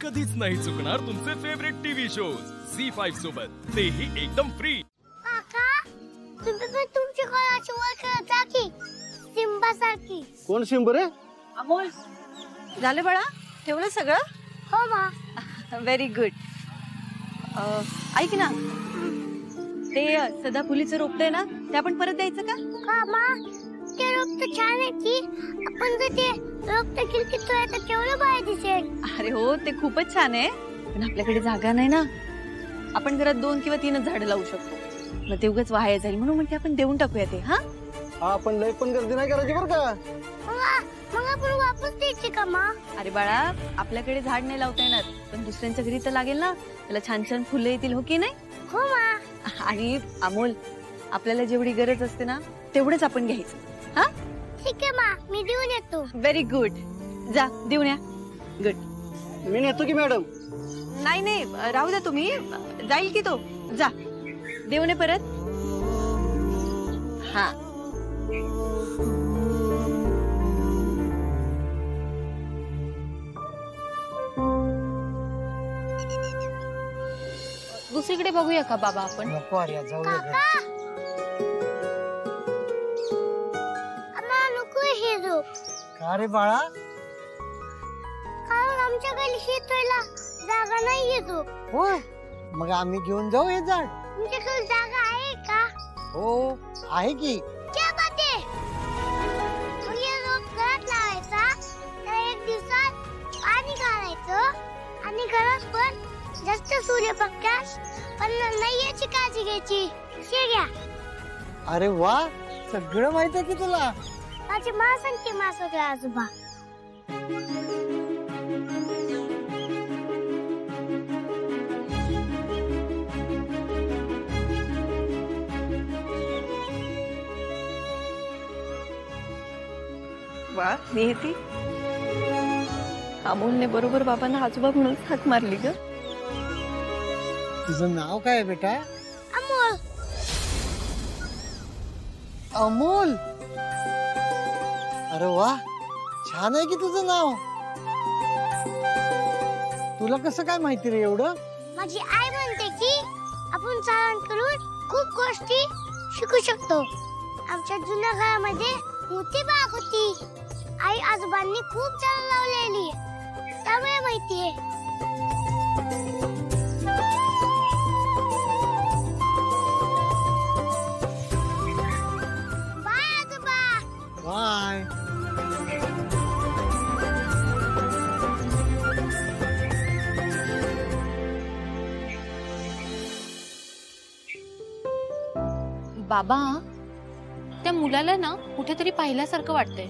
कधीच नाही चुकणार तुमचे फेवरेट टीव्ही शोज झी5 सोबत, तेही एकदम फ्री। काका, तुम्ही पण तुमची कोणाची ओळख करता की सिम्बा सारखी? कोण सिंब रे? अमोल, झालं बाळा? ठेवलं सगळं? हो मा। Very good. ऐक ना, ते सदाफुलीचं रोपटं ना, ते आपण परत द्यायचं का? का मा, ते रोपटं छान आहे की आपण जर ते रोपटं खिडकीत ठेवलं तर केवढं भारी दिसेल। अरे हो, ते खूपच छान आहे, पण आपल्याकडे जागा नाही ना। आपण घरात 2 किंवा 3च झाडं लावू शकतो, मग ते उगाच वाया जाईल, म्हणून म्हणते आपण देऊन टाकूया ते। हा, आपण लय पण गर्दी नाही करायची बरं का? मग आपण वापस द्यायची का मा? अरे बाळा, आपल्याकडे झाड नाही लावता येणार, पण दुसऱ्यांच्या घरी तर लागेल ना, त्याला छान छान फुलं येतील, हो की नाही? हो मा। आणि अमोल, आपल्याला जेवढी गरज असते ना तेवढंच आपण घ्यायचं। हा, ठीक आहे मा, मी देऊन येतो। व्हेरी गुड, जा देऊन या। गुड। मी नेतो की मॅडम? नाही नाही, राहू द्या, तुम्ही जाईल की तो, जा देऊन ये परत। हा, दुसरीकडे बघूया का बाबा आपण? नको अरे, जाऊया घरी. आम्हाला नको हे रोप, का रे बाळा? कारण आमच्या घरी शेताला जागा नाहीये रोप। होय, मग आम्ही घेऊन जाऊ हे झाड? तुमच्याकडे जागा आहे का? हो आहे की। क्या बात आहे? मग हे रोप घरात लावायचा, तर 1 दिवसात पाणी घालायचं आणि घरात पण जास्त सूर्यप्रकाश पडणार नाही याची काळजी घ्यायची। हे घ्या। अरे वा, सगळं माहित आहे की तुला? माझी मा सांगते मा सगळं आजोबा। वा नियती, अमोलने बरोबर बाबांना आजोबा म्हणून हाक मारली ग। तुझं नाव काय आहे बेटा? अमोल। अमोल? अरे वा, छान आहे की तुझं नाव। तुला कसं काय माहिती रे एवढं? माझी आई म्हणते की आपण झाडांकडून खूप गोष्टी शिकू शकतो। आमच्या जुन्या घरामध्ये मोठी बाग होती, आई आजोबांनी खूप झाडं लावलेली, त्यामुळे माहितीये। बाय आजोबा। बाय। बाबा, त्या मुलाला ना कुठेतरी पाहिल्यासारखं वाटतंय,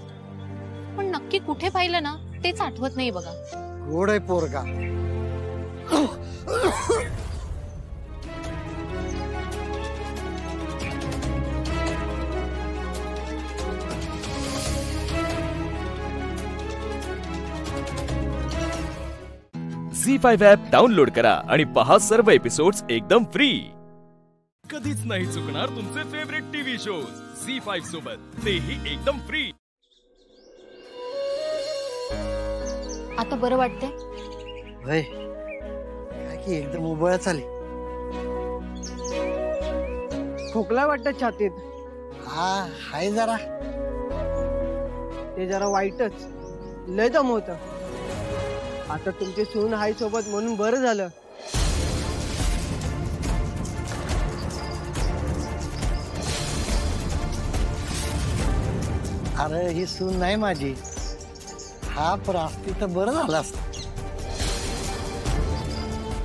पण नक्की कुठे पाहिलं ना तेच आठवत नाही बघा। गोड आहे पोरगा। झी5 ॲप डाउनलोड करा आणि पहा सर्व एपिसोड्स एकदम फ्री। कधीच नाही चुकणार तुमचे फेवरेट टीव्ही शोज झी5 सोबत, तेही एकदम फ्री। आता बरं वाटतंय? होय, काय की एकदम उबळच आली। खोकला वाटत छातीत? हा हाय जरा। ते जरा वाईटच, लय दमवत। आता तुमची सून हाय सोबत म्हणून बरं झालं। अरे ही सून नाही माझी, हा पर असती तर बरं झालं असतं।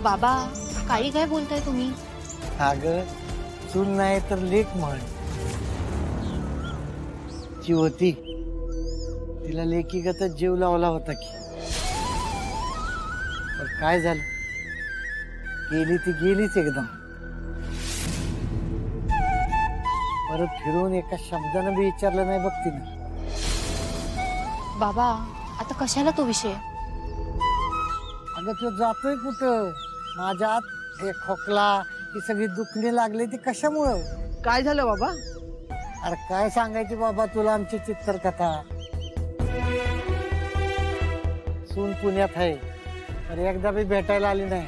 बाबा, काही काय बोलताय तुम्ही? अगं, सून नाही तर लेक म्हण। जी होती तिला लेकीगतच जीव लावला होता की, पण काय झालं, गेली ती गेलीच एकदम। परत फिरून एका शब्दानं बी विचारलं नाही बघ तिने। बाबा, आता कशाला तो विषय? अगं तो जातोय कुठं? माझ्यात हे खोकला, ही सगळी दुखणी लागली ती कशामुळं? काय झालं बाबा? अरे काय सांगायची बाबा तुला आमची चित्रकथा। सून पुण्यात आहे, अरे एकदा बी भेटायला आली नाही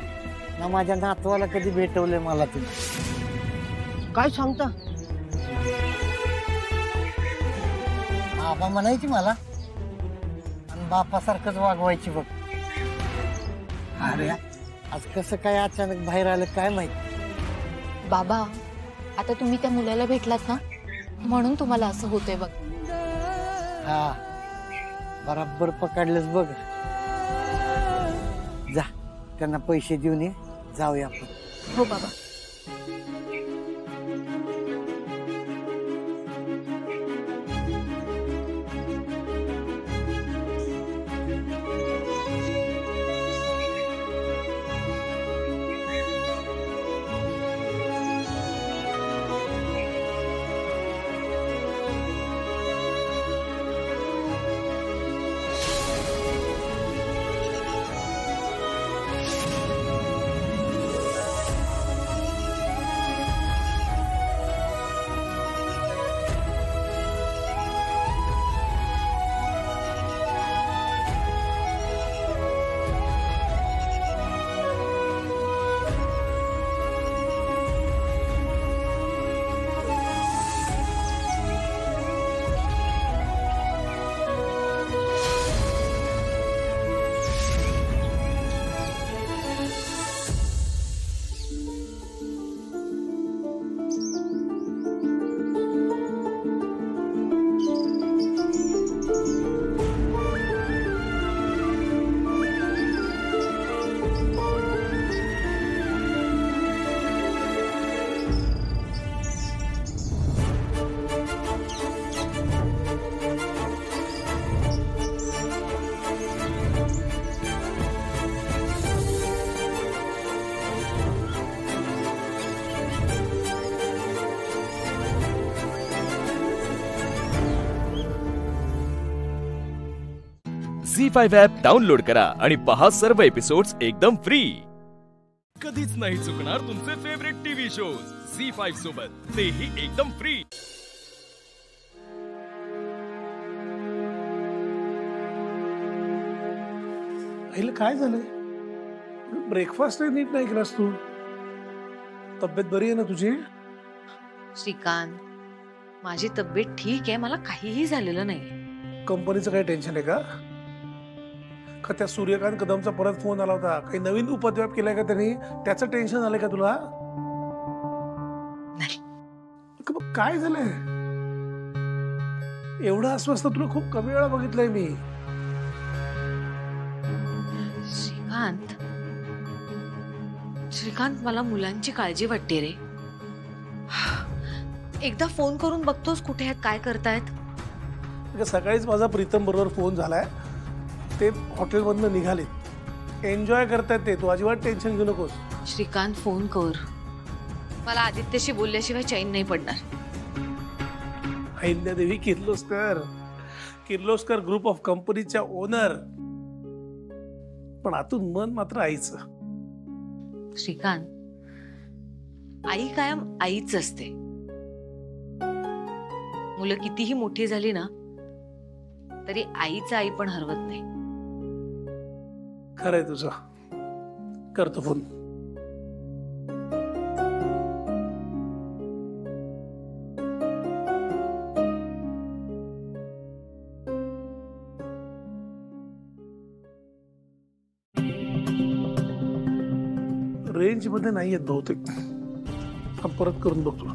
ना, माझ्या नातवाला कधी भेटवलंय मला तुम्ही. काय सांगता? बाबा म्हणायची मला आणि बापासारखंच वागवायची बघ. अरे आज कसं काय अचानक बाहेर आलं काय माहित. बाबा आता तुम्ही त्या मुलाला भेटलात ना, म्हणून तुम्हाला असं होतंय बघ. हा बराबर पकडलंच बघ. जा त्यांना पैसे देऊन ये, जाऊया आपण. हो बाबा. झी5 ॲप डाउनलोड करा आणि पहा सर्व एपिसोड्स एकदम फ्री. कधीच नाही चुकणार तुमचे फेवरेट टीव्ही शोज झी5 सोबत, तेही एकदम फ्री. आईला काय झालंय? ब्रेकफास्ट नीट नाही केलास तू. तब्येत बरी आहे ना तुझी? श्रीकांत, माझी तब्येत ठीक आहे, मला काहीही झालेलं नाही. कंपनीचं काही टेन्शन आहे का? का त्या सूर्यकांत कदमचा परत फोन आला होता? काही नवीन उपद्व्याप केलाय का त्यांनी? त्याचं टेन्शन आलंय का तुला? नाही. मग काय झालंय? एवढं अस्वस्थ तुला खूप कमी वेळा बघितलंय मी. श्रीकांत, श्रीकांत मला मुलांची काळजी वाटते रे. एकदा फोन करून बघतोस कुठे आहेत, काय करतायत? सकाळीच माझा प्रीतम बरोबर फोन झालाय. ते हॉटेलमधनं निघालेत, एन्जॉय करतायत ते. तू अजिबात टेन्शन घेऊ नकोस. श्रीकांत फोन कर, मला आदित्यशी बोलल्याशिवाय चैन नाही पडणार. अहिल्यादेवी किर्लोस्कर ग्रुप ऑफ कंपनीच्या ओनर, पण आतून मन मात्र आईचं. श्रीकांत, आई कायम आईच असते. मुलं कितीही मोठी झाली ना तरी आईचा आई पण हरवत नाही. खरंय तुझं. करतो फोन. रेंज मध्ये नाही आहेत बहुतेक. परत करून बघतो.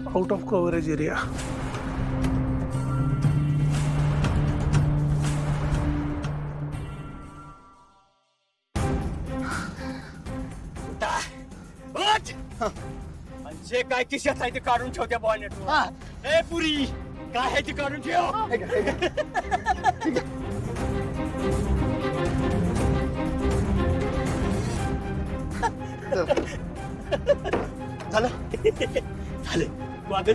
Out of coverage area. जे काय किशात आहे ते काढून ठेव त्या बॉनेट. ए पुरी, काय आहे ते काढून ठेव. झालं झालं. वादळ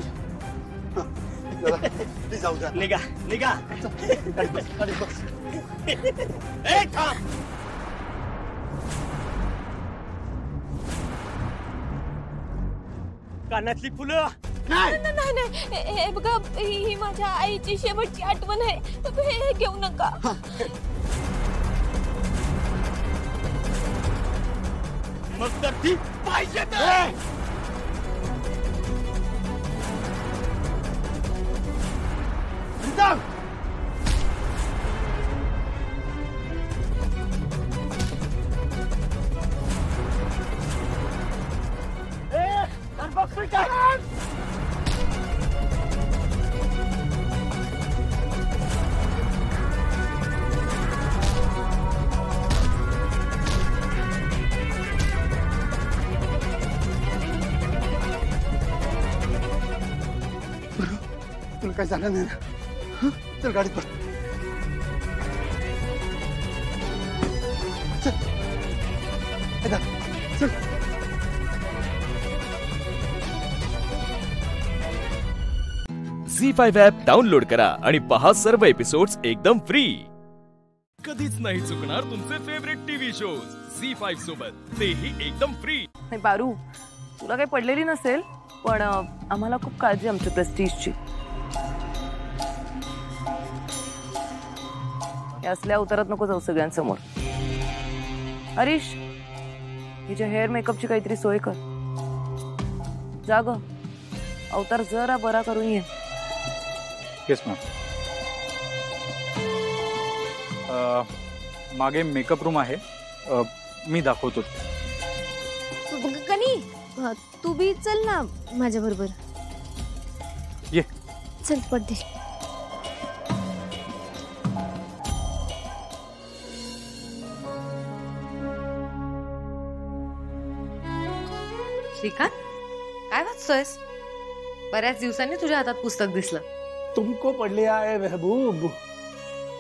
जाऊ द्या. निघा निघा. ए थांब. कानातली फुलं नाही नाही हे बघा, ही माझ्या आईची शेवटची आठवण आहे. हे घेऊ नका. मग तर ती पाहिजे तर. प्रीतम तुला काय झालं नाही ना? चल गाडीत बस. चल चल. झी5 ॲप डाउनलोड करा आणि पहा सर्व एपिसोड्स एकदम फ्री. कधीच नाही चुकणार तुमचे फेवरेट टीव्ही शोज झी5 सोबत, तेही एकदम फ्री. पारू, तुला काही पडलेली नसेल, पण आम्हाला खूप काळजी आमच्या प्रेस्टिजची. हे असल्या अवतारात नको जाऊ सगळ्यांसमोर. हरीश, हिच्या हेअर मेकअपची काहीतरी सोय कर. जा ग, अवतार जरा बरा करून ये. Yes ma'am. मागे मेकअप रूम आहे, मी दाखवतो. कनी, तू बी चल ना माझ्या बरोबर. ये. चल पडदे. श्रीकांत, काय वाचतोयस? बऱ्याच दिवसांनी तुझ्या हातात पुस्तक दिसलं. तुमको पढ़ लिया है महबूब,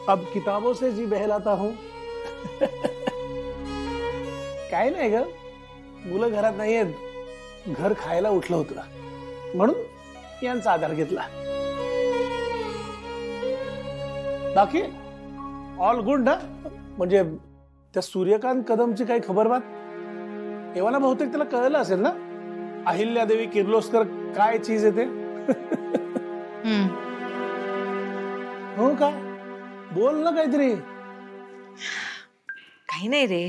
अब किताबों से जी बहलाता हूँ. काय नाही ग, मुलं घरात नाहीयेत, घर खायला उठलं होतं म्हणून यांचा आधार घेतला. बाकी ऑल गुड ना? म्हणजे त्या सूर्यकांत कदमची काही खबर बात? एव्हाना बहुतेक त्याला कळलं असेल ना अहिल्यादेवी किर्लोस्कर काय चीज येते. हो का? बोल ना काहीतरी. काही नाही रे.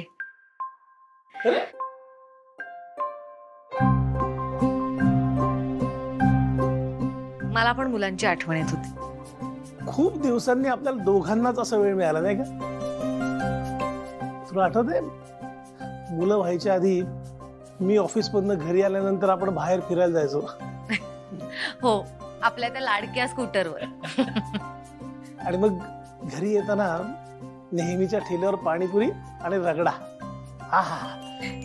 मला पण मुलांची आठवण येत होती. खूप दिवसांनी आपल्याला दोघांनाच असा वेळ मिळाला नाही का? तुला आठवतंय मुलं व्हायच्या आधी मी ऑफिस मधनं घरी आल्यानंतर आपण बाहेर फिरायला जायचो. हो, आपल्या त्या लाडक्या स्कूटरवर. आणि मग घरी येताना नेहमीच्या ठेल्यावर पाणीपुरी आणि रगडा. आहा,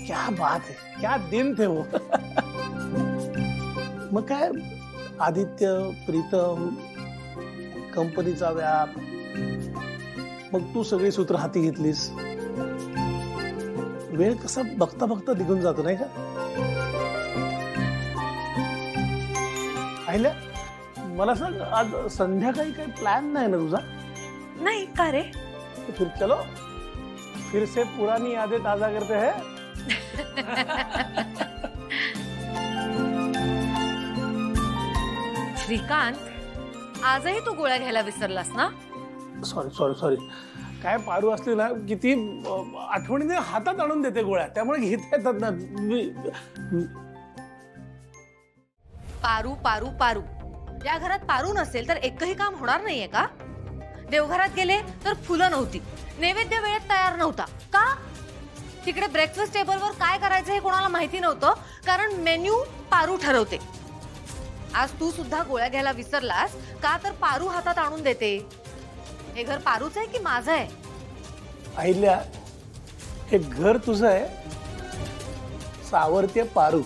क्या बात है, क्या दिन थे वो. मग काय आदित्य, प्रीतम, कंपनीचा व्याप, मग तू सगळी सूत्र हाती घेतलीस. वेळ कसा बघता बघता निघून जातो नाही का? आहिल्या, मला सांग, आज संध्याकाळी काही प्लॅन नाही ना तुझा? नाही का रे? तो फिर चलो, फिर से पुरानी यादें ताजा करते हैं. श्रीकांत, आजही तू गोळ्या घ्यायला विसरलास ना? Sorry sorry sorry. काय पारू असली ना किती आठवणीने हातात आणून देते गोळ्या, त्यामुळे घेता येतात ना. पारू पारू पारू, या घरात पारू नसेल तर एकही काम होणार नाहीये का? देवघरात गेले तर फुलं नव्हती, नैवेद्य वेळेत तयार नव्हता का? तिकडे ब्रेकफास्ट टेबलवर काय करायचं हे कोणाला माहिती नव्हतं, कारण मेन्यू पारू ठरवते. आज तू सुद्धा गोळ्या घ्यायला विसरलास का तर पारू हातात आणून देते. हे घर पारूच आहे की माझं आहे? अहिल्या, हे घर तुझं आहे, सावरते पारू.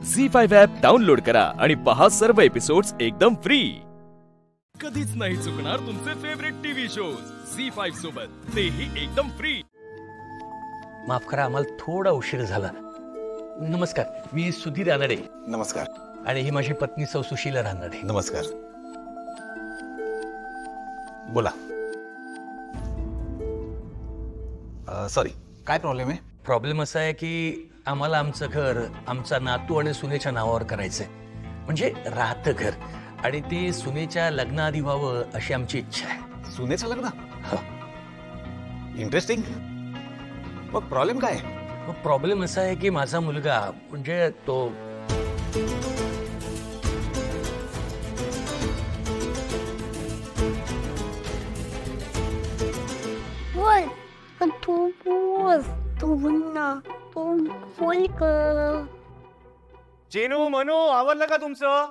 झी5 ॲप डाउनलोड करा आणि पहा सर्व एपिसोड्स एकदम फ्री. कधीच नाही चुकणार तुमचे फेवरेट टीव्ही शोज झी5 सोबत, तेही एकदम फ्री. माफ करा, आम्हाला थोडा उशीर झाला. नमस्कार, मी सुधीर रानडे. नमस्कार. आणि ही माझी पत्नी सौ सुशीला रानडे. नमस्कार. बोला. सॉरी, काय प्रॉब्लेम आहे? प्रॉब्लेम असा आहे की आम्हाला आमचं घर आमचा नातू आणि सुनेच्या नावावर करायचंय, म्हणजे राहतं घर, आणि ते सुनेच्या लग्नाआधी व्हावं अशी आमची इच्छा आहे. सुनेचं लग्न? इंटरेस्टिंग. मग प्रॉब्लेम काय? मग प्रॉब्लेम असा आहे की माझा मुलगा म्हणजे तो बोल पण तू बोल, तू बोल ना, तू बोल कर. चेनू मनू आवरलं का तुमचं?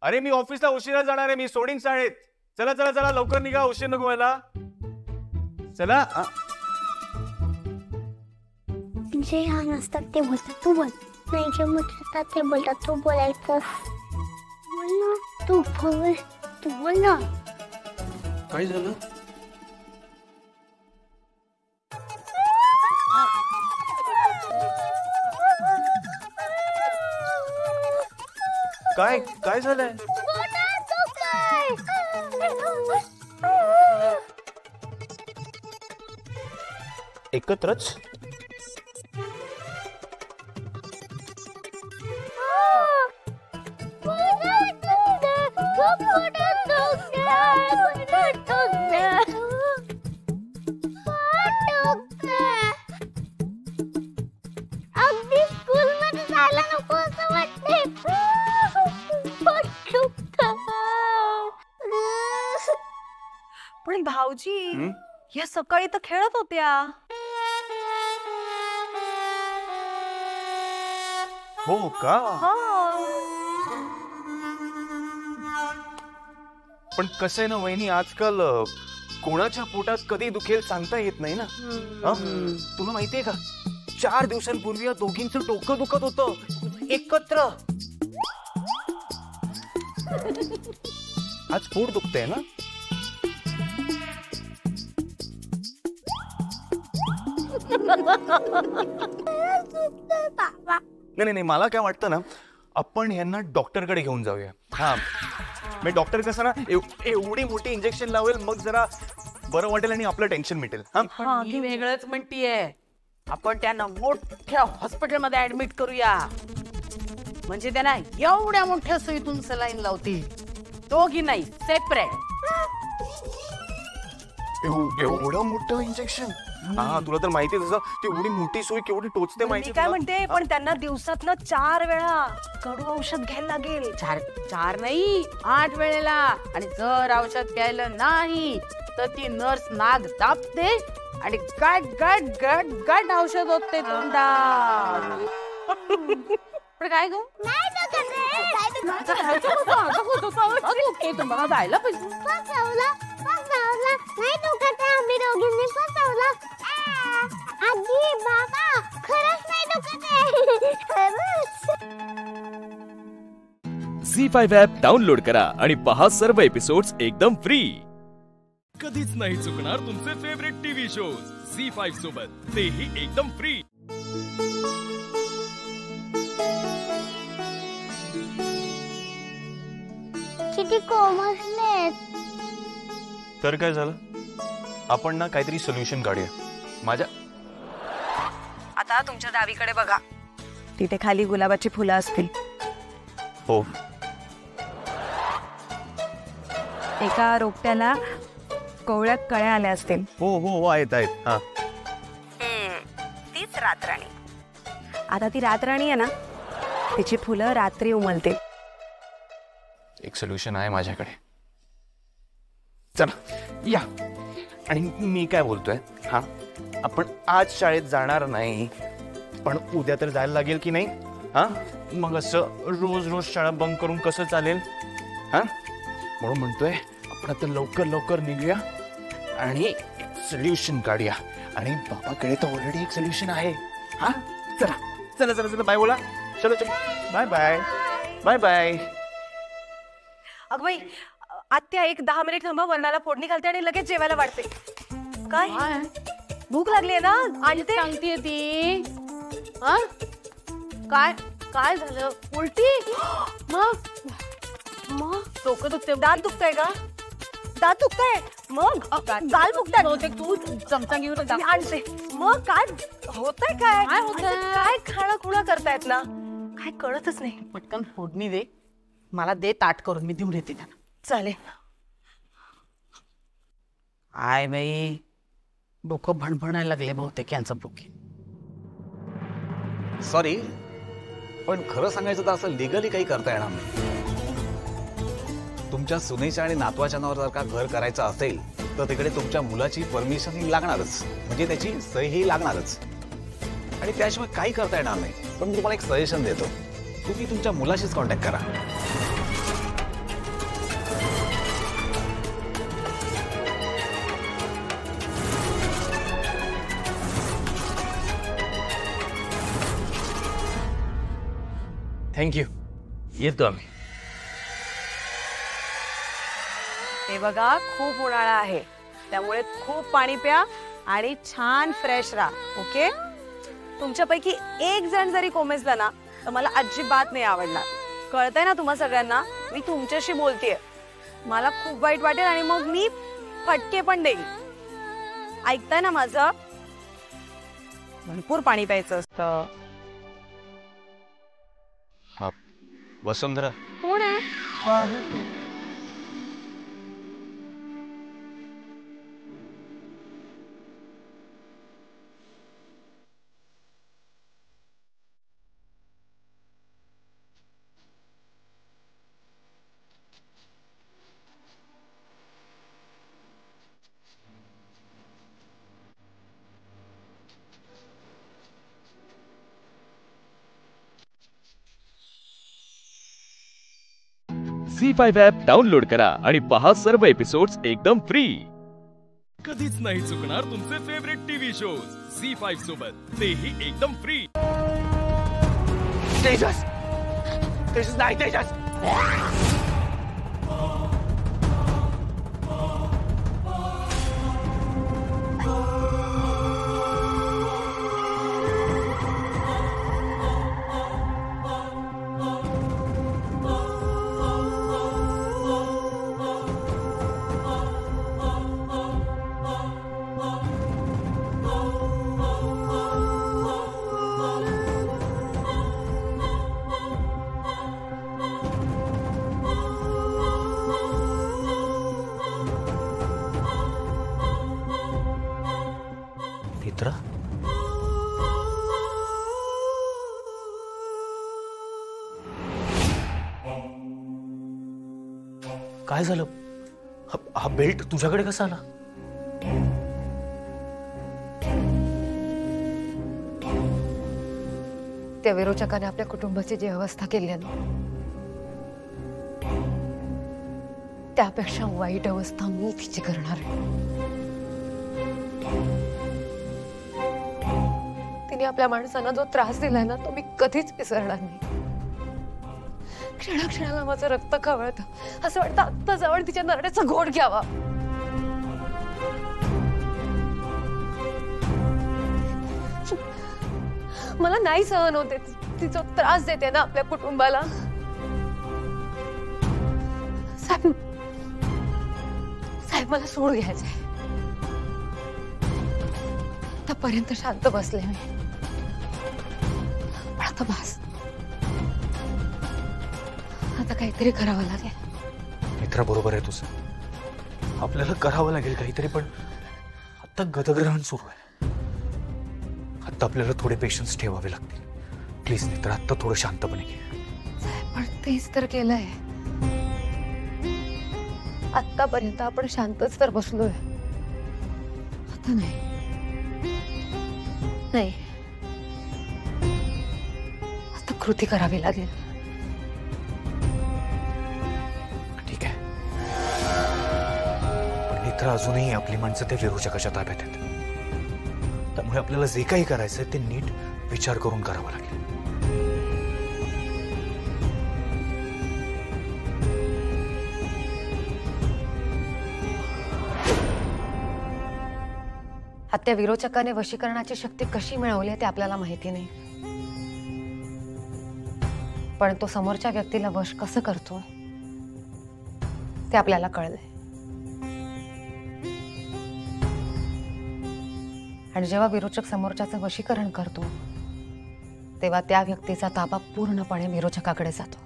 अरे मी ऑफिसला उशिरा जाणार आहे, मी सोडीन शाळेत. चला चला चला लवकर निघा, उशीर नको व्हायला. चला. जे लहान असतात ते बोलतात तू बोल, नाही जे मोठे असतात ते बोलतात तू बोलायचं. बोल ना, तू बोल, तू बोल ना. काय झालं? काय काय झालंय? एकत्रच? अगदी स्कूल मध्ये जायला नको असं वाटतंय. पण भाऊजी या सकाळी तर खेळत होत्या. हो का? पण कसं आहे ना वहिनी, आजकाल कोणाच्या पोटात कधी दुखेल सांगता येत नाही ना. तुला माहितीये का, 4 दिवसांपूर्वी या दोघींचं डोकं दुखत होतं एकत्र. आज पोट दुखतंय ना? नाही नाही, मला काय वाटतं ना, आपण यांना डॉक्टरकडे घेऊन जाऊया. हा, मी डॉक्टर कसं ना एवढी मोठी इंजेक्शन लावेल, मग जरा बरं वाटेल आणि आपलं टेन्शन मिटेल. हा, मी वेगळंच म्हणतीये. आपण त्यांना मोठ्या हॉस्पिटलमध्ये ऍडमिट करूया, म्हणजे त्यांना एवढ्या मोठ्या सुईतून सलाईन लावतील. दोघी नाही, सेपरेट. एवढं मोठं इंजेक्शन? हा, तुला तर माहिती आहे ती एवढी मोठी सुई केवढी टोचते माहिती. काय म्हणते, पण त्यांना दिवसातनं 4 वेळा कडू औषध घ्यायला लागेल. 4 नाही, 8 वेळेला. आणि जर औषध घ्यायला नाही तर ती नर्स नाक दाबते आणि गट गट गट गट औषध होते तोंडात. पण काय ग, तुम्हाला जायला पाहिजे. नाही दुखत आहे, आम्ही दोघींनी फसवलं. आजी बाबा खरंच नाही दुखत आहे. झी5 ॲप डाउनलोड करा आणि पहा सर्व एपिसोड्स एकदम फ्री. कधीच नाही चुकणार तुमचे फेवरेट टीव्ही शोज झी5 सोबत, तेही एकदम फ्री. किती कोमसले. तर काय झालं, आपण ना काहीतरी सोल्युशन काढूया. माझ्या आता तुमच्या डावीकडे बघा, तिथे खाली गुलाबाची फुलं असतील. हो. एका रोपट्याला कोवळ्या कळ्या आल्या असतील. हो हो आहेत आहेत. हा, तीच रातराणी. आता ती रातराणी आहे ना, तिची फुलं रात्री उमलते. एक सोल्युशन आहे माझ्याकडे. चला या. आणि मी काय बोलतोय, हा, आपण आज शाळेत जाणार नाही, पण उद्या तर जायला लागेल की नाही? हा, मग असं रोज रोज शाळा बंक करून कसं चालेल? हा, म्हणून म्हणतोय आपण आता लवकर लवकर निघूया आणि एक सोल्युशन काढूया. आणि बाबाकडे तर ऑलरेडी एक सोल्युशन आहे. हा, चला चला चला चला, बाय बोला. चलो चलो, बाय बाय बाय बाय. अगं बाई, आत्या 1-10 मिनिट थांबा, वरणाला फोडणी घालते आणि लगेच जेवायला वाढते. काय भूक लागली आहे ना? आणि ते सांगते ती. हा, काय काय झालं? उलटी? मग डोकं दुखते, दात दुखतंय का? दात दुखताय मग गाल फुगताय बहुतेक तू चमचा घेऊन आणते मग काय होतंय काय काय खाणं खुणं करतायत ना काय कळतच नाही. पटकन फोडणी दे मला दे ताट करून मी देऊन येते त्यांना. चालेल. आय बाई डोकं भणभणायला लागले बहुतेक यांचं बुकी. सॉरी पण खरं सांगायचं तर असं लिगली काही करता येणार नाही. तुमच्या सुनेच्या आणि नातवाच्या नावावर जर का घर करायचं असेल तर तिकडे तुमच्या मुलाची परमिशन ही लागणारच, म्हणजे त्याची सही ही लागणारच, आणि त्याशिवाय काही करता येणार नाही. पण मी तुम्हाला एक सजेशन देतो, तुम्ही तुमच्या मुलाशीच कॉन्टॅक्ट करा. थँक्यू. येतो आम्ही. हे बघा खूप उन्हाळा आहे त्यामुळे खूप पाणी प्या आणि छान फ्रेश राहा. ओके. तुमच्यापैकी एक जण जरी कोमेजला ना तर मला अजिबात नाही आवडणार. कळतंय ना तुम्हा सगळ्यांना मी तुमच्याशी बोलतेय. मला खूप वाईट वाटेल आणि मग मी फटके पण देईन. ऐकताय ना माझं. भरपूर पाणी प्यायचं असतं. वसुंधरा कोण आहे. झी5 ॲप डाउनलोड करा आणि पहा सर्व एपिसोड्स एकदम फ्री. कधीच नाही चुकणार तुमचे फेवरेट टीव्ही शोज झी5 सोबत, तेही एकदम फ्री. तेजस तेजस नाही तेजस. मित्रा काय झालं? हा बेल्ट तुझ्याकडे कसा आला? त्या विरोचकाने आपल्या कुटुंबाची जी अवस्था केली आहे ना त्यापेक्षा वाईट अवस्था मी तिची करणार आहे. तिने आपल्या माणसांना जो त्रास दिलाय ना तो मी कधीच विसरणार नाही. क्षणाक्षणाला माझं रक्त खवळतं. असं वाटतं आत्ता जवळ तिच्या नरड्याचा घोट घ्यावा. मला नाही सहन होते तिचा त्रास देते ना आपल्या कुटुंबाला. साहेब साहेब मला सोड घ्यायचंय. आतापर्यंत शांत बसले मी पण आता बस. आता काहीतरी करावं लागेल. मित्रा बरोबर आहे तुझं. आपल्याला करावं लागेल काहीतरी. पण आता गतग्रहण सुरू आहे. आता आपल्याला थोडे पेशन्स ठेवावे लागतील. प्लीज मित्र आता थोडं शांतपणे घे. पण तेच तर केलंय. आतापर्यंत आपण शांतच तर बसलोय. आता नाही नाही आता कृती करावी लागेल. ठीक आहे पण मित्र अजूनही आपली माणसं त्या विरोचकाच्या ताब्यात आहेत. त्यामुळे आपल्याला जे काही करायचंय ते नीट विचार करून करावं लागेल. हत्या विरोचकाने वशीकरणाची शक्ती कशी मिळवली ते आपल्याला माहिती नाही. पण तो समोरच्या व्यक्तीला वश कसं करतो ते आपल्याला कळलंय. आणि जेव्हा विरोचक समोरच्याचं वशीकरण करतो तेव्हा त्या व्यक्तीचा ताबा पूर्णपणे विरोचकाकडे जातो.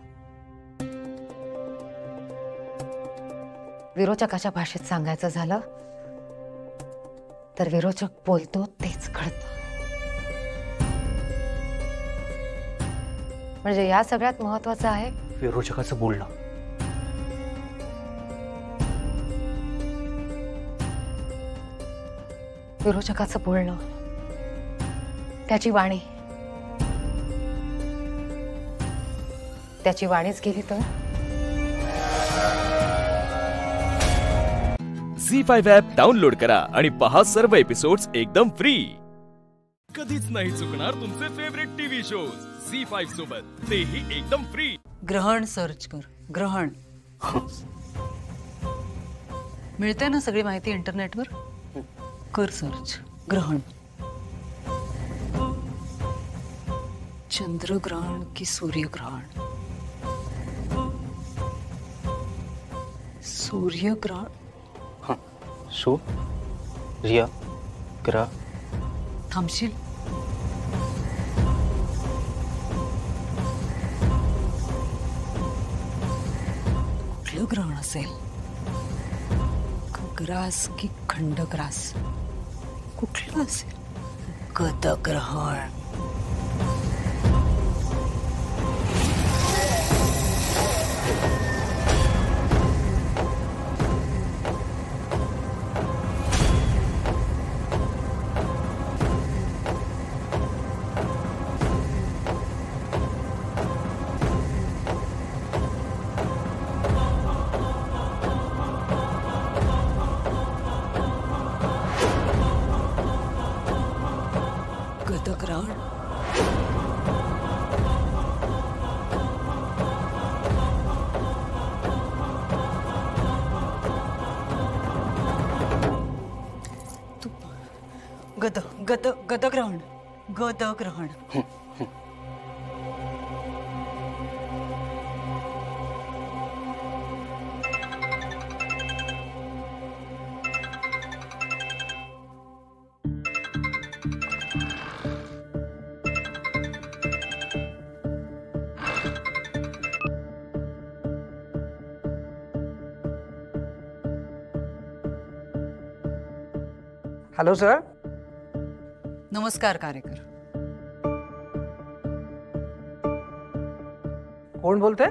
विरोचकाच्या भाषेत सांगायचं झालं तर विरोचक बोलतो तेच घडतं. म्हणजे या सगळ्यात महत्वाचं आहे विरोचकाचं बोलणं. विरोचकाचं बोलणं, त्याची वाणी. त्याची वाणीच गेली तर झी5 ॲप डाउनलोड करा आणि पहा सर्व एपिसोड्स एकदम फ्री. कधीच नाही चुकणार तुमचे फेवरेट टीव्ही शोज झी5 सोबत, तेही एकदम फ्री. ग्रहण सर्च कर. ग्रहण मिळते ना सगळी माहिती इंटरनेटवर. कर सर्च ग्रहण. चंद्रग्रहण की सूर्यग्रहण? सूर्यग्रहण. सूर्यग्रहण. थांबशील? कुठलं ग्रहण असेल? ग्रास की खंडग्रास? कुठलं असेल? गतग्रहण. गतग्रहण. गतग्रहण. गतग्रहण. Hello sir. नमस्कार कार्यकर. कोण बोलते?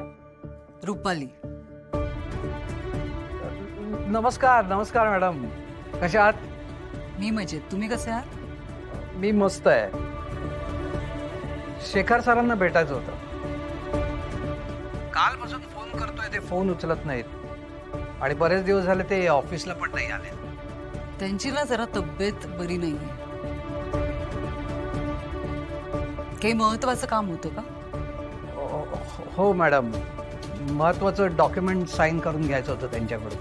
रुपाली. नमस्कार. नमस्कार मॅडम, कशा आहात? मी मजेत. तुम्ही कसे आहात? मी मस्त आहे. शेखर सरांना भेटायचं होतं. कालपासून फोन करतोय, ते फोन उचलत नाहीत आणि बरेच दिवस झाले ते ऑफिसला पण नाही आले. त्यांची ना जरा तब्येत बरी नाहीये. काही महत्वाचं काम होतं का? हो मॅडम, महत्वाचं डॉक्युमेंट साईन करून घ्यायचं होतं त्यांच्याकडून.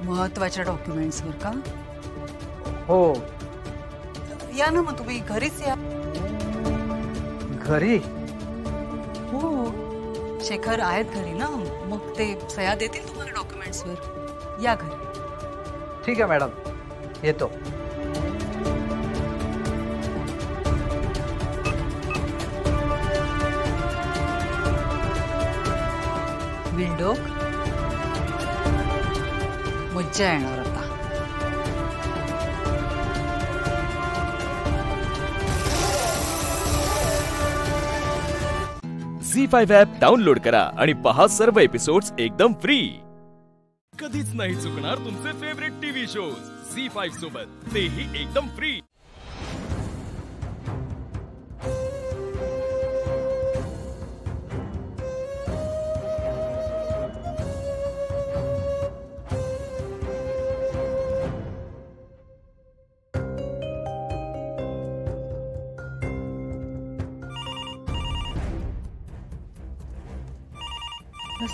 महत्वाच्या डॉक्युमेंट्सवर का? हो. या ना मग तुम्ही घरीच या. घरी? हो, शेखर आहेत घरी ना, मग ते सह्या देतील तुम्हाला डॉक्युमेंट्सवर. या घरी. ठीक आहे मॅडम, येतो. विंडो मज्जा येणार आता. झी5 ॲप डाउनलोड करा आणि पहा सर्व एपिसोड्स एकदम फ्री. कधीच नाही चुकणार तुमचे फेवरेट टीव्ही शोज झी5 सोबत, तेही एकदम फ्री.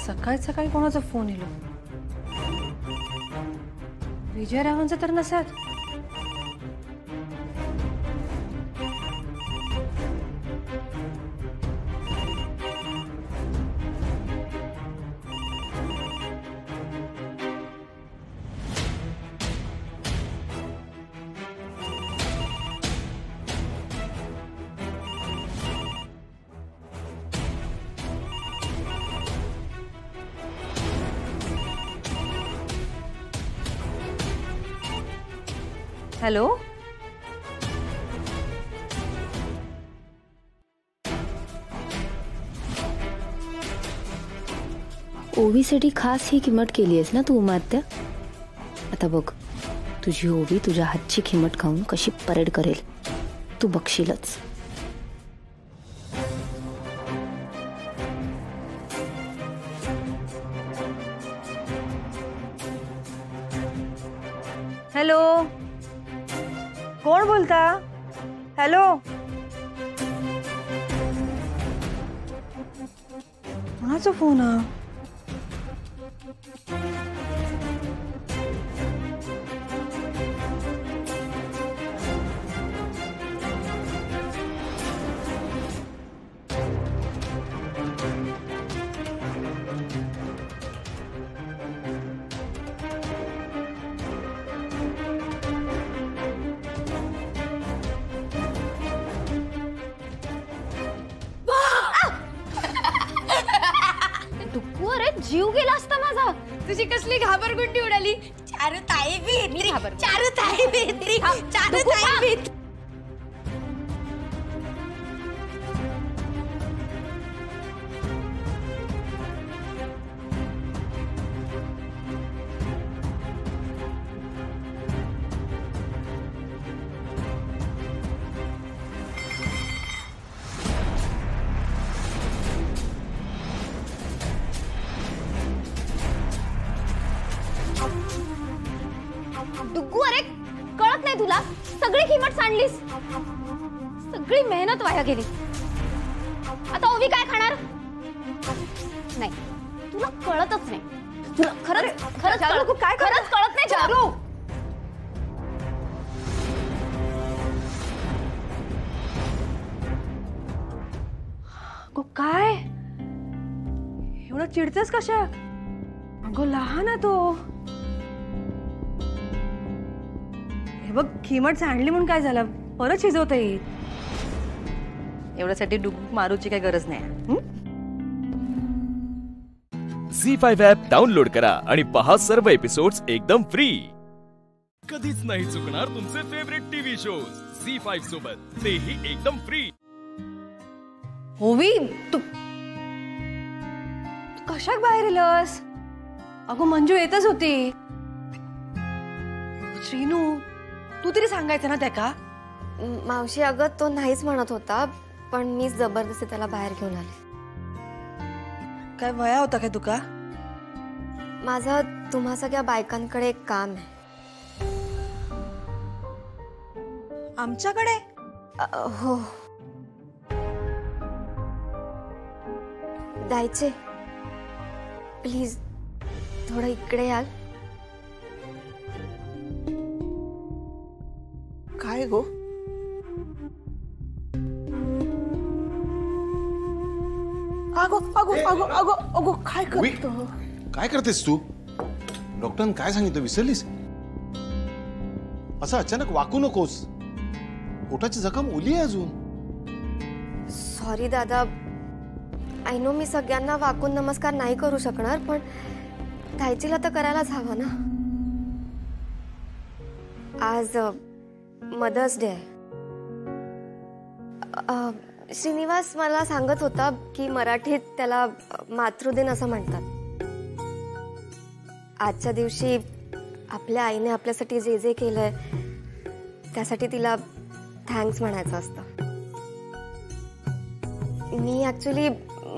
सकाळी सकाळी कोणाचा फोन येलो? विजयरावांचा तर नसत. हॅलो. ओवीसाठी खास ही किंमत केली आहेस ना तू उमात्या. आता बघ तुझी ओवी तुझ्या हातची किंमत खाऊन कशी परेड करेल तू बघशीलच. हॅलो, कोण बोलता? हॅलो, कोणाचा फोन हा? जीव गेला असता माझा. तुझी कसली घाबरगुंडी उडाली. चारुताई भेटली, चारुताई भेटली, चारुताई भेटली. डुग्गू, अरे कळत नाही तुला? सगळी किंमत सांडलीस, सगळी मेहनत वाया गेली. आता ओवी काय खाणार? नाही तुला कळतच नाही. तुला खरंच खरंच खरंच कळत नाही चारू. काय एवढं चिडतेस कशा? अगं लहान आहे तो. हे बघ किंमत सांडली म्हणून काय झालं, परत शिजवता येईल. एवढ्यासाठी डुगू मारूची काही गरज नाही. झी5 ॲप डाउनलोड करा आणि पहा सर्व एपिसोड्स एकदम फ्री. कधीच नाही चुकणार तुमचे फेवरेट टीव्ही शोज झी5 सोबत, तेही एकदम फ्री. ओवी, तू कशाक बाहेर येलस? अगं मंजू येतच होती. श्रीनू, तू तरी सांगायचं ना त्याका. मावशी, अगं तो नाहीच म्हणत होता, पण मी जबरदस्ती त्याला बाहेर घेऊन आले. काय वया होता काय तुका? माझं तुम्हा सगळ्या बायकांकडे एक काम आहे. आमच्याकडे? हो. द्यायचे. प्लीज थोडं इकडे याल. काय गो? अगो अगो अगो अगो अगो काय करतो? काय करतेस तू? डॉक्टरांनी काय सांगितलं विसरलीस? असं अचानक वाकू नकोस. पोटाची जखम ओली आहे अजून. सॉरी दादा, आय नो मी सगळ्यांना वाकून नमस्कार नाही करू शकणार, पण दायचीला तर करायलाच हवं ना. आज मदर्स डे आहे. श्रीनिवास मला सांगत होता की मराठीत त्याला मातृदिन असं म्हणतात. आजच्या दिवशी आपल्या आईने आपल्यासाठी जे जे केलंय त्यासाठी तिला थँक्स म्हणायचं असतं. मी ऍक्च्युली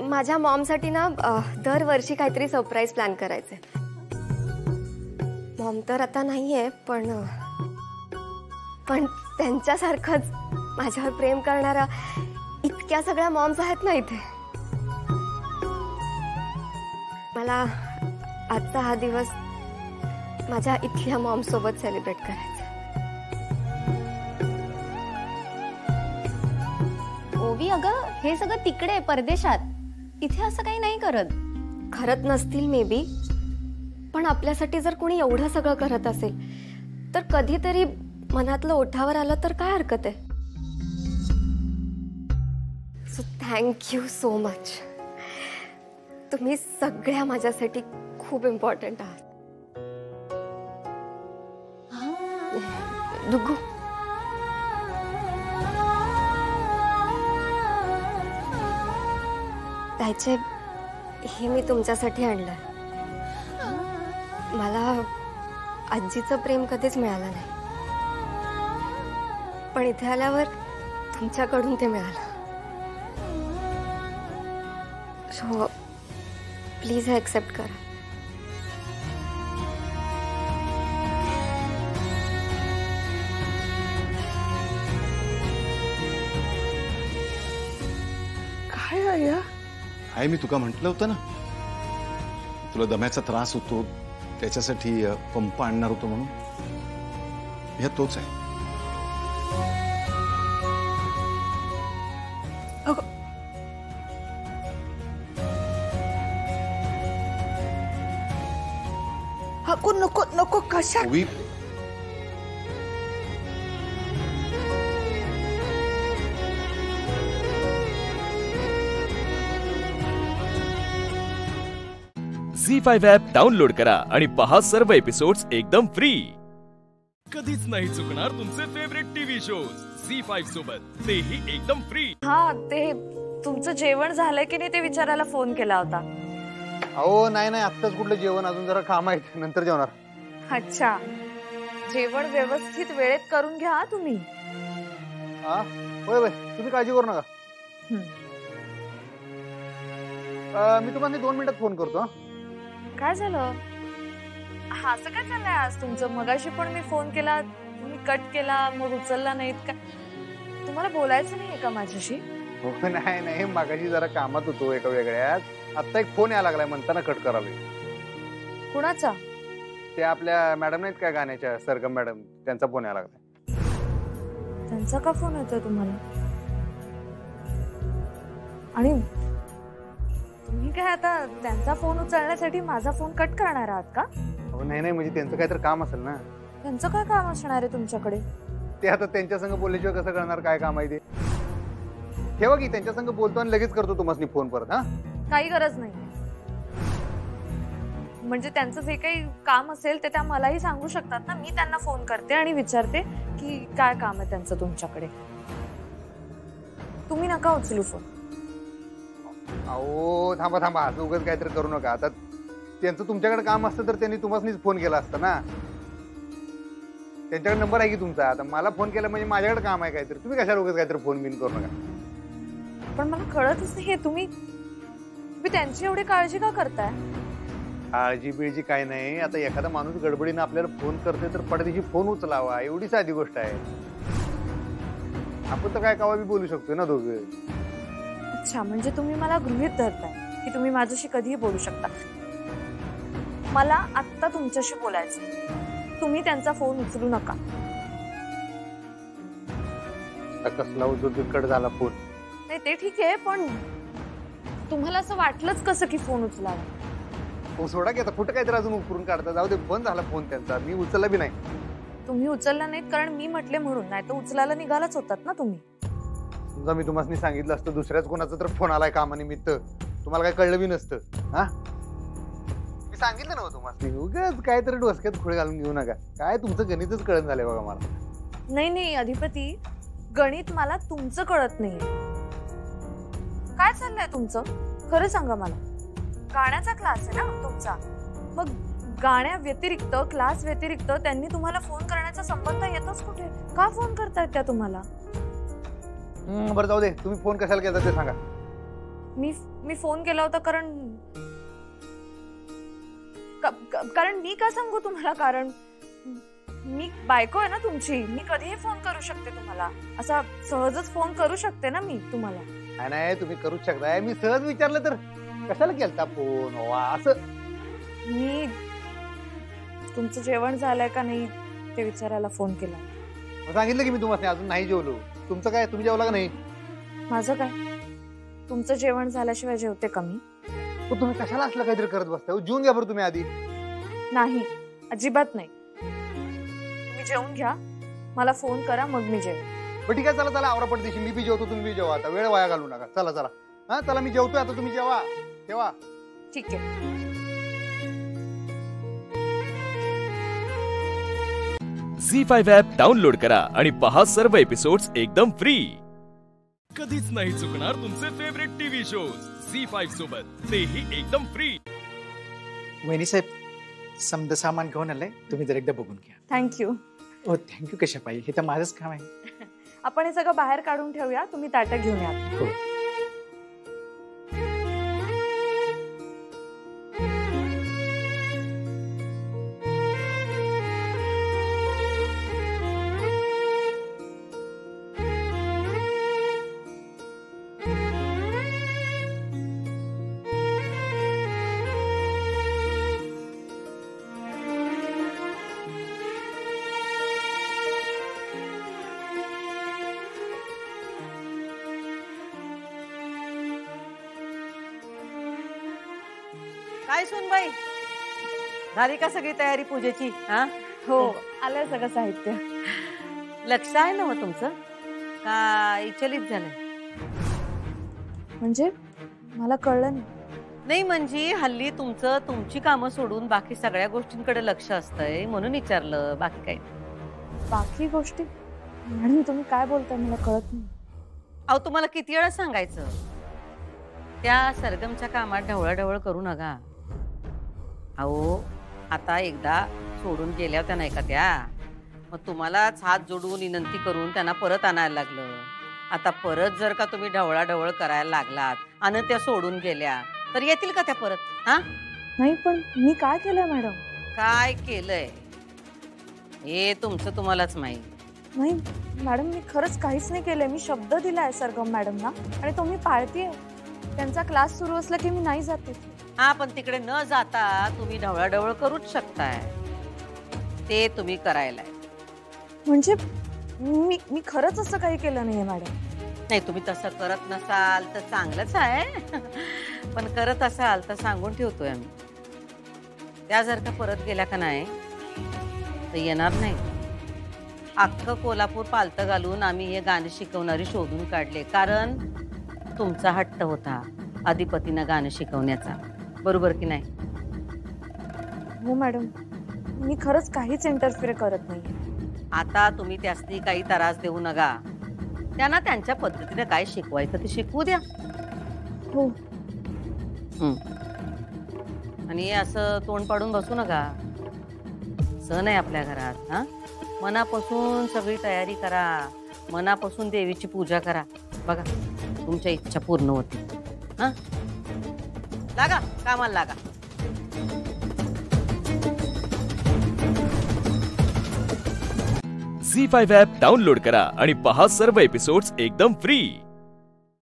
माझ्या मॉमसाठी ना दरवर्षी काहीतरी सरप्राईज प्लॅन करायचे. मॉम तर आता नाहीये, पण त्यांच्यासारखंच माझ्यावर प्रेम करणारा इतक्या सगळ्या मॉम्स आहेत ना इथे. मला आजचा हा दिवस माझ्या इथल्या मॉम सोबत सेलिब्रेट करायचा. ओवी, अगं हे सगळं तिकडे परदेशात, इथे असं काही नाही करत. करत नसतील मे बी, पण आपल्यासाठी जर कोणी एवढं सगळं करत असेल तर कधीतरी मनातलं ओठावर आलं तर काय हरकत आहे. So thank you so much. तुम्ही सगळ्या माझ्यासाठी खूप इम्पॉर्टंट आहात. डुग्गू त्याचे हे मी तुमच्यासाठी आणलंय. मला आजीचं प्रेम कधीच मिळालं नाही, पण इथे आल्यावर तुमच्याकडून ते मिळालं. सो प्लीज हे ॲक्सेप्ट करा. काय आया? आई मी तुका म्हटलं होतं ना, तुला दम्याचा त्रास होतो त्याच्यासाठी पंप आणणार होतो म्हणून. ह्या तोच आहे. नको नको नको कशा झी5 ॲप डाउनलोड करा आणि पहा सर्व एपिसोड्स एकदम फ्री. कधीच नाही चुकणार तुमचे फेवरेट टीव्ही शोज झी5 सोबत, तेही एकदम फ्री. हा ते तुमचं जेवण झालंय की नाही ते विचारायला फोन केला होता. अहो नाही नाही, आत्ताच कुठलं जेवण, अजून जरा काम आहे, नंतर जेवणार. अच्छा, जेवण व्यवस्थित वेळेत करून घ्या तुम्ही. हा होय होय, तुम्ही काळजी करू नका. मी तुम्हाला 2 मिनिटात फोन करतो. काय झालं? हा असं काय चाललंय आज तुमचं? मगाशी पण मी फोन केला, तुम्ही कट केला, मग उचलला नाहीत का? तुम्हाला बोलायचं नाहीये का माझ्याशी? हो नाही नाही, मगाशी जरा कामात होतो एका वेगळ्यात. आता एक फोन यायला लागलाय, म्हणताना कट करावे. कुणाचा? ते आपल्या मॅडम नाहीत काय गाण्याच्या, सरगम मॅडम, त्यांचा फोन यायला लागलाय. त्यांचा का फोन येतोय तुम्हाला? आणि तुम्ही काय आता त्यांचा फोन उचलण्यासाठी माझा फोन कट करणार आहात का? हो नाही नाही, म्हणजे त्यांचं काहीतरी काम असेल ना. त्यांचं काय काम असणार आहे तुमच्याकडे? ते आता त्यांच्या संग बोलल्याशिवाय कसं करणार, काय काम आहे ते. ठेवा की, त्यांच्या संग बोलतो आणि लगेच करतो तुम्हाला फोन परत. हा काही गरज नाही. म्हणजे त्यांचं जे काही काम असेल ते त्या मलाही सांगू शकतात ना. मी त्यांना फोन करते आणि विचारते की काय काम आहे त्यांचं तुमच्याकडे. तुम्ही नका उचलू फोन. अहो थांबा थांबा, असं उगाच काहीतरी करू नका. आता त्यांचं तुमच्याकडे काम असतं तर त्यांनी तुम्हालाच फोन केला असता ना. त्यांच्याकडे नंबर आहे की तुमचा. आता मला फोन केला म्हणजे माझ्याकडे काम आहे काहीतरी. तुम्ही कशाला उगाच काहीतरी फोन बिन करू नका. पण मला कळतच नाही, तुम्ही त्यांची एवढी काळजी का करताय? काळजी बिळजी काय नाही. आता एखादा माणूस गडबडीनं आपल्याला फोन करते तर पडद्याची फोन उचलावा, एवढी साधी गोष्ट आहे. आपण तर काय कावा बी बोलू शकतो ना दोघे. अच्छा, म्हणजे तुम्ही मला गृहीत धरताय की तुम्ही माझ्याशी कधीही बोलू शकता. मला आत्ता तुमच्याशी बोलायचं, तुम्ही त्यांचा फोन उचलू नका. कसला उचलतो, कट झाला फोन. नाही ते ठीक आहे, पण तुम्हाला असं वाटलंच कसं की फोन उचलावा? हो सोडा की, आता कुठं काहीतरी अजून उपरून काढता. जाऊ दे, बंद झाला फोन त्यांचा. मी उचलला बी नाही. तुम्ही उचलला नाहीत कारण मी म्हटले म्हणून, नाही तर उचलायला निघालाच होतात ना तुम्ही. समजा मी तुम्हाला सांगितलं असतं दुसऱ्याच कोणाचं तर फोन आलाय कामानिमित्त, तुम्हाला काय कळलं बी नसतं. हा मी सांगितलं ना तुम्हाला, उगाच काहीतरी डोसक्यात खुळे घालून घेऊ नका. काय तुमचं गणितच कळत झालंय बघा मला. नाही नाही अधिपती, गणित मला तुमचं कळत नाहीये. काय चाललंय तुमचं खरं सांगा मला. गाण्याचा क्लास आहे ना तुमचा, मग गाण्या व्यतिरिक्त, क्लास व्यतिरिक्त त्यांनी तुम्हाला फोन करण्याचा संबंध येतोच कुठे? का फोन करतायत त्या तुम्हाला? बरं जाऊ दे, तुम्ही फोन कशाला केला ते सांगा. मी फोन केला होता कारण मी का सांगू तुम्हाला, कारण मी बायको आहे ना तुमची. मी कधीही फोन करू शकते तुम्हाला, असा सहजच फोन करू शकते ना मी तुम्हाला. नाही तुम्ही करूच शकताय. मी सहज विचारलं तर कशाला केलता फोन असं? मी तुमचं जेवण झालंय का नाही ते विचारायला फोन केला. सांगितलं की मी तुम्हाला अजून नाही जेवलो. तुमचं काय, तुम्ही जेवला का नाही? माझं काय, तुमचं जेवण झाल्याशिवाय जेवते का मी? तुम्ही कशाला असलं काहीतरी करत बसताय? जेवून घ्या बरं तुम्ही आधी. नाही, अजिबात नाही. तुम्ही जेवून घ्या, मला फोन करा, मग मी जेवेन. ठीक आहे, चला चला, आवरा पडदेशी. मी बी जेवतो, तुम्ही बी जेवा. आता वेळ वाया घालू नका. चला चला. हा चला, मी जेवतोय आता, तुम्ही जेवा. ठेवा. ठीक आहे. झी5 ॲप डाउनलोड करा आणि पहा सर्व एपिसोड्स एकदम फ्री. कधीच नाही चुकणार तुमचे फेवरेट टीव्ही शोज झी5 सोबत, तेही एकदम फ्री. वहिनी साहेब, समद सामान घेऊन आलंय, तुम्ही जर एकदा बघून घ्या. थँक्यू. ओ थँक्यू कशापाई, हे तर माझंच काम आहे. आपण हे सगळं बाहेर काढून ठेवूया, तुम्ही ताटं घेऊन या. हो. काय सुनबाई, झाली का सगळी तयारी पूजेची? हा हो, आलंय सगळं साहित्य. लक्ष आहे ना मग तुमचं का इचलित झालंय? म्हणजे मला कळलं नाही. नाही म्हणजे हल्ली तुमची कामं सोडून बाकी सगळ्या गोष्टींकडे लक्ष असतंय म्हणून विचारलं, बाकी काय. बाकी गोष्टी? मॅडम तुम्ही काय बोलताय, मला कळत नाही. अहो तुम्हाला किती वेळा सांगायचं, त्या सरगमच्या कामात ढवळाढवळ करू नका. अहो आता एकदा सोडून गेल्या होत्या नाही का त्या, मग तुम्हालाच हात जोडून विनंती करून त्यांना परत आणायला लागलं. आता परत जर का तुम्ही ढवळाढवळ करायला लागलात आणि त्या सोडून गेल्या तर येतील का त्या परत? हा नाही, पण मी काय केलंय मॅडम? काय केलंय हे तुमचं तुम्हालाच माहित. नाही मॅडम, मी खरंच काहीच नाही केलंय. मी शब्द दिलाय सरगम मॅडमना आणि तो मी पाळतेय. त्यांचा क्लास सुरू असला की मी नाही जाते. हा, पण तिकडे न जाता तुम्ही ढवळाढवळ करूच शकताय, ते तुम्ही करायला. म्हणजे मी खरंच असं काही केलं नाहीये मॅडम. नाही, तुम्ही तसं करत नसाल तर चांगलंच आहे, पण करत असाल तर सांगून ठेवतोय आम्ही, त्या जर का परत गेल्या का नाही तर येणार नाही. अख्खं कोल्हापूर पालतं घालून आम्ही हे गाणं शिकवणारी शोधून काढले, कारण तुमचा हट्ट होता अधिपतीनं गाणं शिकवण्याचा, बरोबर की नाही? हो मॅडम, मी खरंच काहीच इंटरफिअर करत नाही. आता तुम्ही त्यासनी काही त्रास देऊ नका, त्यांना त्यांच्या पद्धतीने काय शिकवायचं ते शिकवू द्या. हो. आणि असं तोंड पाडून बसू नका. सण आहे आपल्या घरात. हा, मनापासून सगळी तयारी करा, मनापासून देवीची पूजा करा. बघा तुमच्या इच्छा पूर्ण होती. हा, लागा कामाला लागा. झी5 ॲप डाउनलोड करा आणि पहा सर्व एपिसोड्स एकदम फ्री.